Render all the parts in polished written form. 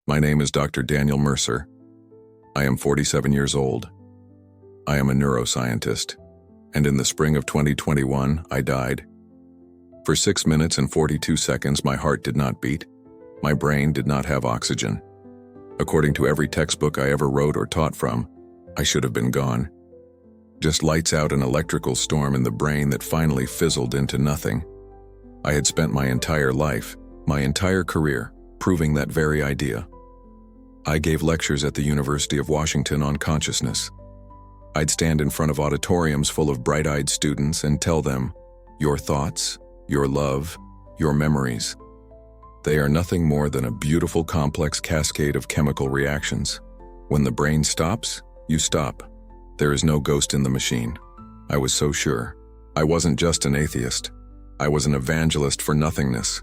My name is Dr. Daniel Mercer. I am 47 years old. I am a neuroscientist, and in the spring of 2021, I died. For 6 minutes and 42 seconds, my heart did not beat. My brain did not have oxygen. According to every textbook I ever wrote or taught from, I should have been gone. Just lights out an electrical storm in the brain that finally fizzled into nothing. I had spent my entire life, my entire career, proving that very idea. I gave lectures at the University of Washington on consciousness. I'd stand in front of auditoriums full of bright-eyed students and tell them, your thoughts, your love, your memories. They are nothing more than a beautiful complex cascade of chemical reactions. When the brain stops, you stop. There is no ghost in the machine. I was so sure. I wasn't just an atheist. I was an evangelist for nothingness.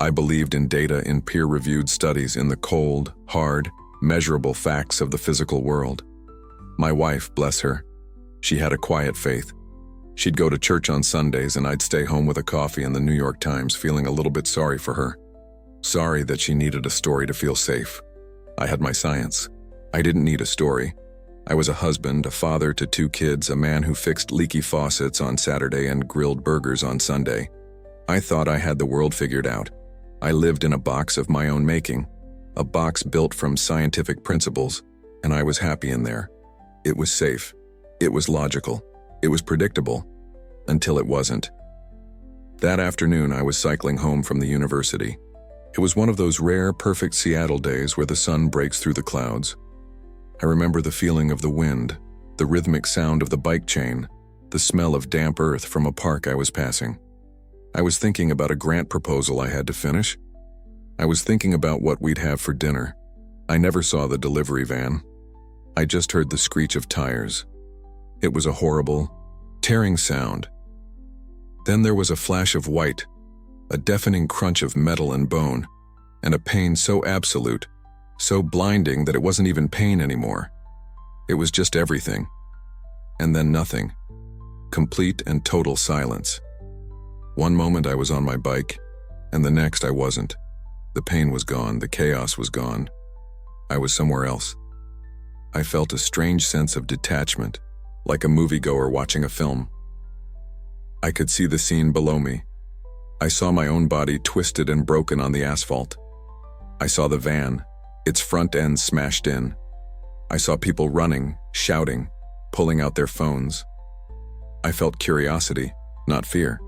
I believed in data, in peer-reviewed studies, in the cold, hard, measurable facts of the physical world. My wife, bless her, she had a quiet faith. She'd go to church on Sundays and I'd stay home with a coffee and the New York Times, feeling a little bit sorry for her. Sorry that she needed a story to feel safe. I had my science. I didn't need a story. I was a husband, a father to 2 kids, a man who fixed leaky faucets on Saturday and grilled burgers on Sunday. I thought I had the world figured out. I lived in a box of my own making, a box built from scientific principles, and I was happy in there. It was safe. It was logical. It was predictable, until it wasn't. That afternoon, I was cycling home from the university. It was one of those rare, perfect Seattle days where the sun breaks through the clouds. I remember the feeling of the wind, the rhythmic sound of the bike chain, the smell of damp earth from a park I was passing. I was thinking about a grant proposal I had to finish. I was thinking about what we'd have for dinner. I never saw the delivery van. I just heard the screech of tires. It was a horrible, tearing sound. Then there was a flash of white, a deafening crunch of metal and bone, and a pain so absolute, so blinding that it wasn't even pain anymore. It was just everything. And then nothing. Complete and total silence. One moment I was on my bike, and the next I wasn't. The pain was gone, the chaos was gone. I was somewhere else. I felt a strange sense of detachment, like a moviegoer watching a film. I could see the scene below me. I saw my own body twisted and broken on the asphalt. I saw the van, its front end smashed in. I saw people running, shouting, pulling out their phones. I felt curiosity, not fear.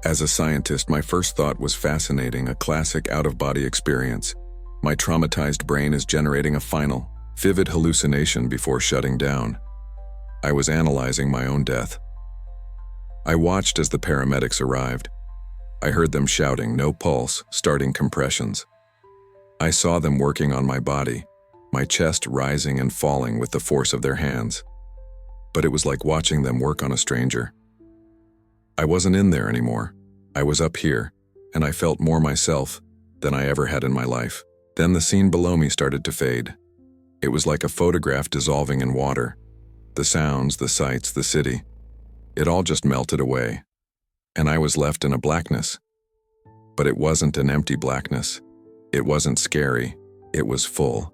As a scientist, my first thought was fascinating, a classic out-of-body experience. My traumatized brain is generating a final, vivid hallucination before shutting down. I was analyzing my own death. I watched as the paramedics arrived. I heard them shouting, no pulse, starting compressions. I saw them working on my body, my chest rising and falling with the force of their hands. But it was like watching them work on a stranger. I wasn't in there anymore. I was up here, and I felt more myself than I ever had in my life. Then the scene below me started to fade. It was like a photograph dissolving in water. The sounds, the sights, the city. It all just melted away, and I was left in a blackness. But it wasn't an empty blackness. It wasn't scary. It was full.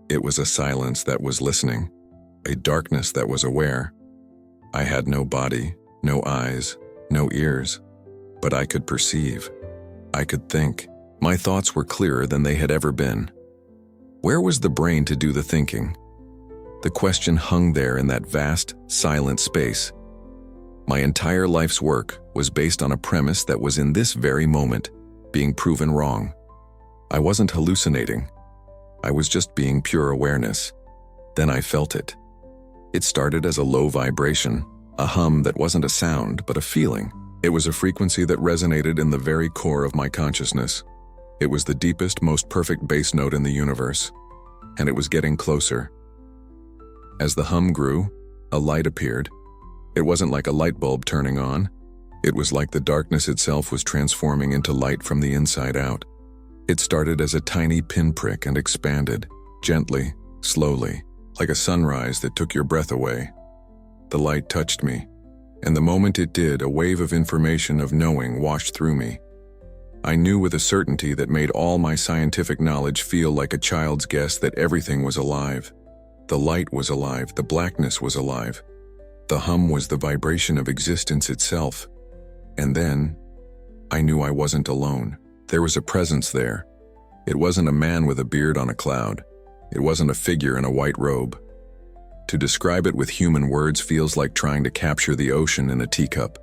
It was a silence that was listening, a darkness that was aware. I had no body, no eyes, no ears, but I could perceive. I could think. My thoughts were clearer than they had ever been. Where was the brain to do the thinking? The question hung there in that vast, silent space. My entire life's work was based on a premise that was in this very moment being proven wrong. I wasn't hallucinating. I was just being pure awareness. Then I felt it. It started as a low vibration, a hum that wasn't a sound, but a feeling. It was a frequency that resonated in the very core of my consciousness. It was the deepest, most perfect bass note in the universe, and it was getting closer. As the hum grew, a light appeared. It wasn't like a light bulb turning on. It was like the darkness itself was transforming into light from the inside out. It started as a tiny pinprick and expanded, gently, slowly, like a sunrise that took your breath away. The light touched me, and the moment it did, a wave of information, of knowing, washed through me. I knew with a certainty that made all my scientific knowledge feel like a child's guess that everything was alive. The light was alive, the blackness was alive. The hum was the vibration of existence itself. And then, I knew I wasn't alone. There was a presence there. It wasn't a man with a beard on a cloud. It wasn't a figure in a white robe. To describe it with human words feels like trying to capture the ocean in a teacup.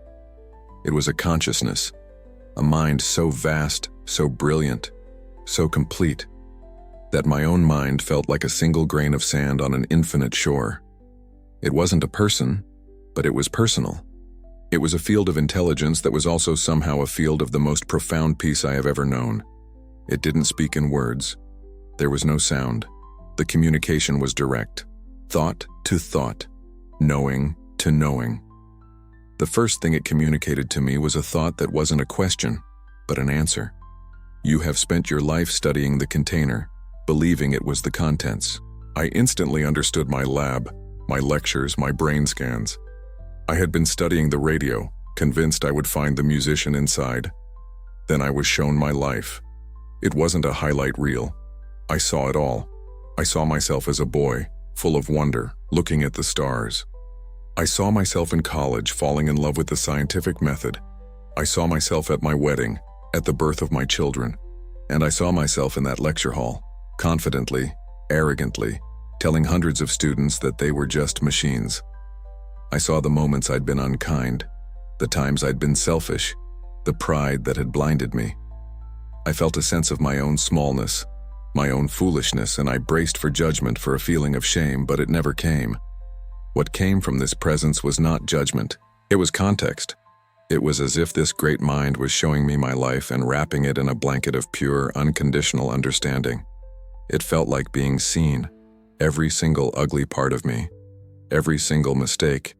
It was a consciousness, a mind so vast, so brilliant, so complete, that my own mind felt like a single grain of sand on an infinite shore. It wasn't a person, but it was personal. It was a field of intelligence that was also somehow a field of the most profound peace I have ever known. It didn't speak in words. There was no sound. The communication was direct. Thought to thought. Knowing to knowing. The first thing it communicated to me was a thought that wasn't a question, but an answer. You have spent your life studying the container, believing it was the contents. I instantly understood my lab, my lectures, my brain scans. I had been studying the radio, convinced I would find the musician inside. Then I was shown my life. It wasn't a highlight reel. I saw it all. I saw myself as a boy, full of wonder, looking at the stars. I saw myself in college, falling in love with the scientific method. I saw myself at my wedding, at the birth of my children. And I saw myself in that lecture hall, confidently, arrogantly, telling hundreds of students that they were just machines. I saw the moments I'd been unkind, the times I'd been selfish, the pride that had blinded me. I felt a sense of my own smallness, my own foolishness, and I braced for judgment, for a feeling of shame, but it never came. What came from this presence was not judgment. It was context. It was as if this great mind was showing me my life and wrapping it in a blanket of pure, unconditional understanding. It felt like being seen, every single ugly part of me, every single mistake,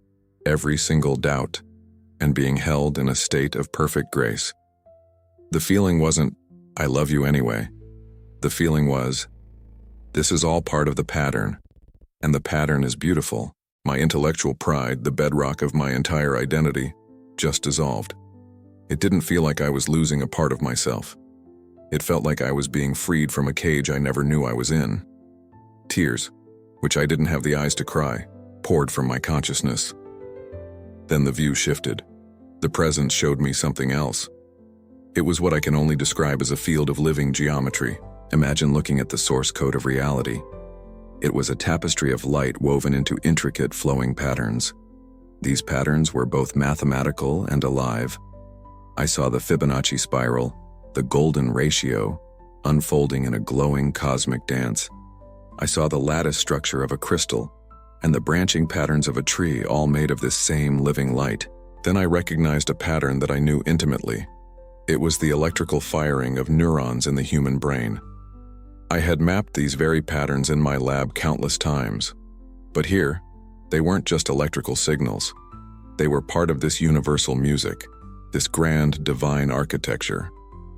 every single doubt, and being held in a state of perfect grace. The feeling wasn't, I love you anyway. The feeling was, this is all part of the pattern, and the pattern is beautiful. My intellectual pride, the bedrock of my entire identity, just dissolved. It didn't feel like I was losing a part of myself. It felt like I was being freed from a cage I never knew I was in. Tears, which I didn't have the eyes to cry, poured from my consciousness. Then the view shifted. The presence showed me something else. It was what I can only describe as a field of living geometry. Imagine looking at the source code of reality. It was a tapestry of light woven into intricate flowing patterns. These patterns were both mathematical and alive. I saw the Fibonacci spiral, the golden ratio, unfolding in a glowing cosmic dance. I saw the lattice structure of a crystal and the branching patterns of a tree, all made of this same living light. Then I recognized a pattern that I knew intimately. It was the electrical firing of neurons in the human brain. I had mapped these very patterns in my lab countless times. But here, they weren't just electrical signals. They were part of this universal music, this grand divine architecture,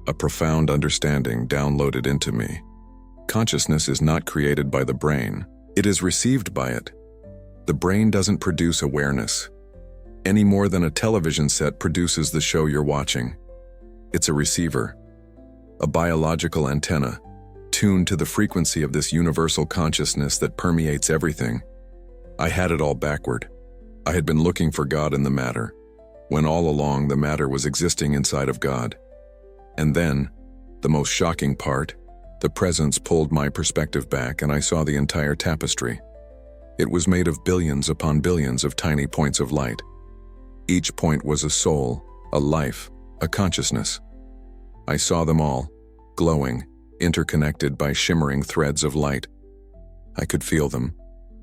a profound understanding downloaded into me. Consciousness is not created by the brain. It is received by it. The brain doesn't produce awareness, any more than a television set produces the show you're watching. It's a receiver, a biological antenna, tuned to the frequency of this universal consciousness that permeates everything. I had it all backward. I had been looking for God in the matter, when all along the matter was existing inside of God. And then, the most shocking part, the presence pulled my perspective back and I saw the entire tapestry. It was made of billions upon billions of tiny points of light. Each point was a soul, a life, a consciousness. I saw them all, glowing, interconnected by shimmering threads of light. I could feel them.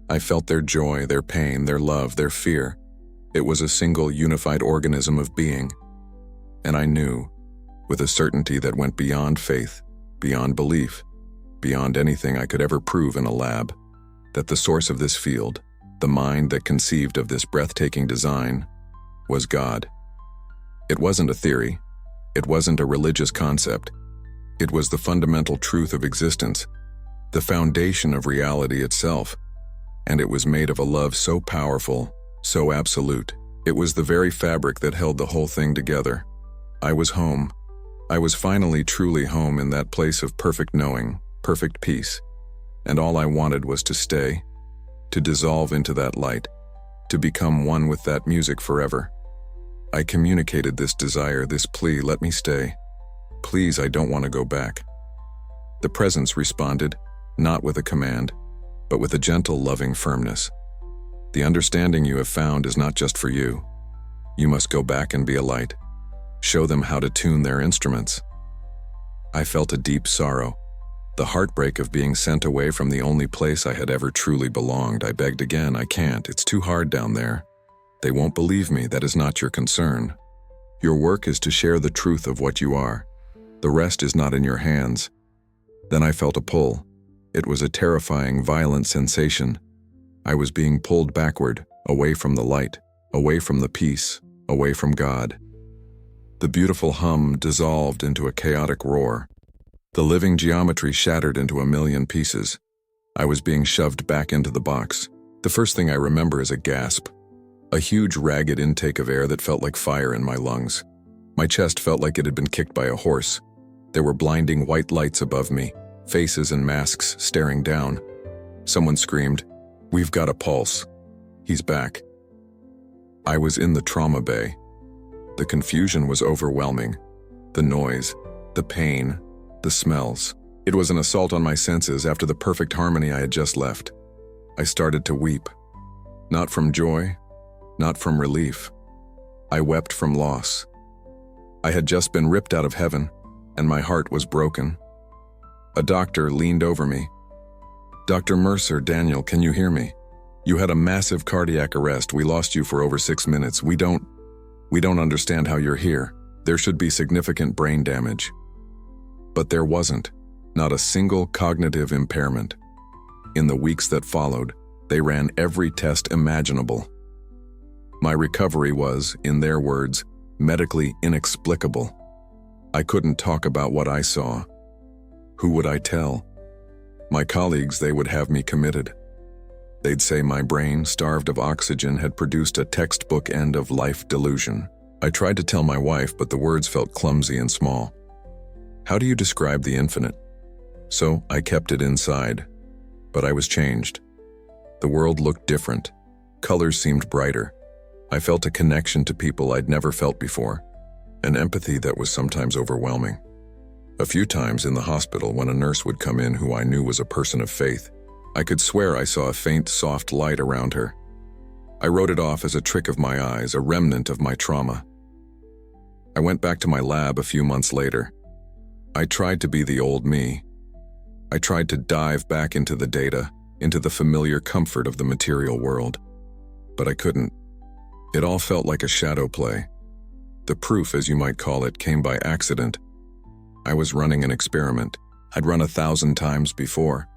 I felt their joy, their pain, their love, their fear. It was a single unified organism of being. And I knew, with a certainty that went beyond faith, beyond belief, beyond anything I could ever prove in a lab, that the source of this field, the mind that conceived of this breathtaking design, was God. It wasn't a theory. It wasn't a religious concept. It was the fundamental truth of existence, the foundation of reality itself, and it was made of a love so powerful, so absolute. It was the very fabric that held the whole thing together. I was home. I was finally truly home in that place of perfect knowing, perfect peace, and all I wanted was to stay, to dissolve into that light, to become one with that music forever. I communicated this desire, this plea, let me stay. Please, I don't want to go back. The presence responded, not with a command, but with a gentle, loving firmness. The understanding you have found is not just for you. You must go back and be a light. Show them how to tune their instruments. I felt a deep sorrow, the heartbreak of being sent away from the only place I had ever truly belonged. I begged again, I can't, it's too hard down there. They won't believe me, that is not your concern. Your work is to share the truth of what you are. The rest is not in your hands. Then I felt a pull. It was a terrifying, violent sensation. I was being pulled backward, away from the light, away from the peace, away from God. The beautiful hum dissolved into a chaotic roar. The living geometry shattered into a million pieces. I was being shoved back into the box. The first thing I remember is a gasp. A huge, ragged intake of air that felt like fire in my lungs. My chest felt like it had been kicked by a horse. There were blinding white lights above me, faces and masks staring down. Someone screamed, "We've got a pulse. He's back." I was in the trauma bay. The confusion was overwhelming. The noise, the pain, the smells. It was an assault on my senses after the perfect harmony I had just left. I started to weep. Not from joy, not from relief. I wept from loss. I had just been ripped out of heaven, and my heart was broken. A doctor leaned over me. "Dr. Mercer, Daniel, can you hear me? You had a massive cardiac arrest. We lost you for over 6 minutes. We don't understand how you're here. There should be significant brain damage." But there wasn't, not a single cognitive impairment. In the weeks that followed, they ran every test imaginable. My recovery was, in their words, medically inexplicable. I couldn't talk about what I saw. Who would I tell? My colleagues, they would have me committed. They'd say my brain, starved of oxygen, had produced a textbook end-of-life delusion. I tried to tell my wife, but the words felt clumsy and small. How do you describe the infinite? So I kept it inside. But I was changed. The world looked different. Colors seemed brighter. I felt a connection to people I'd never felt before, an empathy that was sometimes overwhelming. A few times in the hospital, when a nurse would come in who I knew was a person of faith, I could swear I saw a faint, soft light around her. I wrote it off as a trick of my eyes, a remnant of my trauma. I went back to my lab a few months later. I tried to be the old me. I tried to dive back into the data, into the familiar comfort of the material world. But I couldn't. It all felt like a shadow play. The proof, as you might call it, came by accident. I was running an experiment. I'd run 1,000 times before.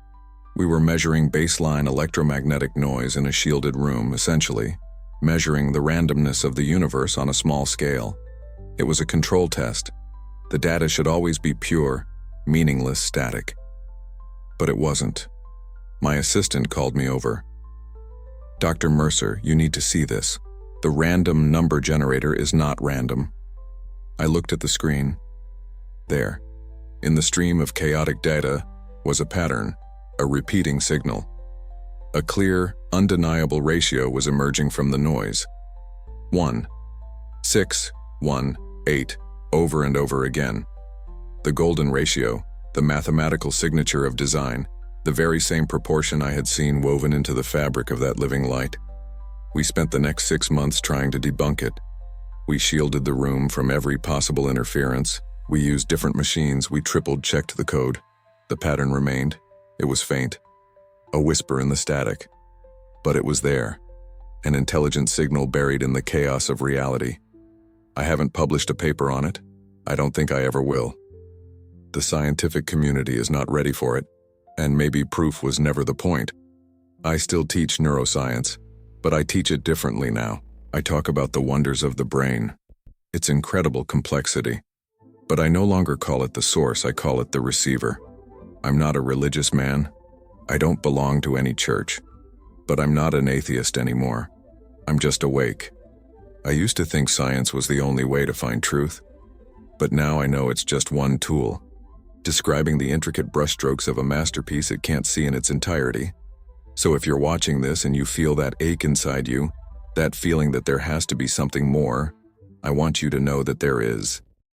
We were measuring baseline electromagnetic noise in a shielded room, essentially, measuring the randomness of the universe on a small scale. It was a control test. The data should always be pure, meaningless static. But it wasn't. My assistant called me over. "Dr. Mercer, you need to see this. The random number generator is not random." I looked at the screen. There, in the stream of chaotic data, was a pattern, a repeating signal. A clear, undeniable ratio was emerging from the noise. 1, 6, 1, 8, over and over again. The golden ratio, the mathematical signature of design, the very same proportion I had seen woven into the fabric of that living light. We spent the next 6 months trying to debunk it. We shielded the room from every possible interference. We used different machines. We triple-checked the code. The pattern remained. It was faint, a whisper in the static. But it was there, an intelligent signal buried in the chaos of reality. I haven't published a paper on it. I don't think I ever will. The scientific community is not ready for it, and maybe proof was never the point. I still teach neuroscience, but I teach it differently now. I talk about the wonders of the brain, its incredible complexity. But I no longer call it the source, I call it the receiver. I'm not a religious man. I don't belong to any church. But I'm not an atheist anymore. I'm just awake. I used to think science was the only way to find truth. But now I know it's just one tool, describing the intricate brushstrokes of a masterpiece it can't see in its entirety. So if you're watching this and you feel that ache inside you, that feeling that there has to be something more, I want you to know that there is.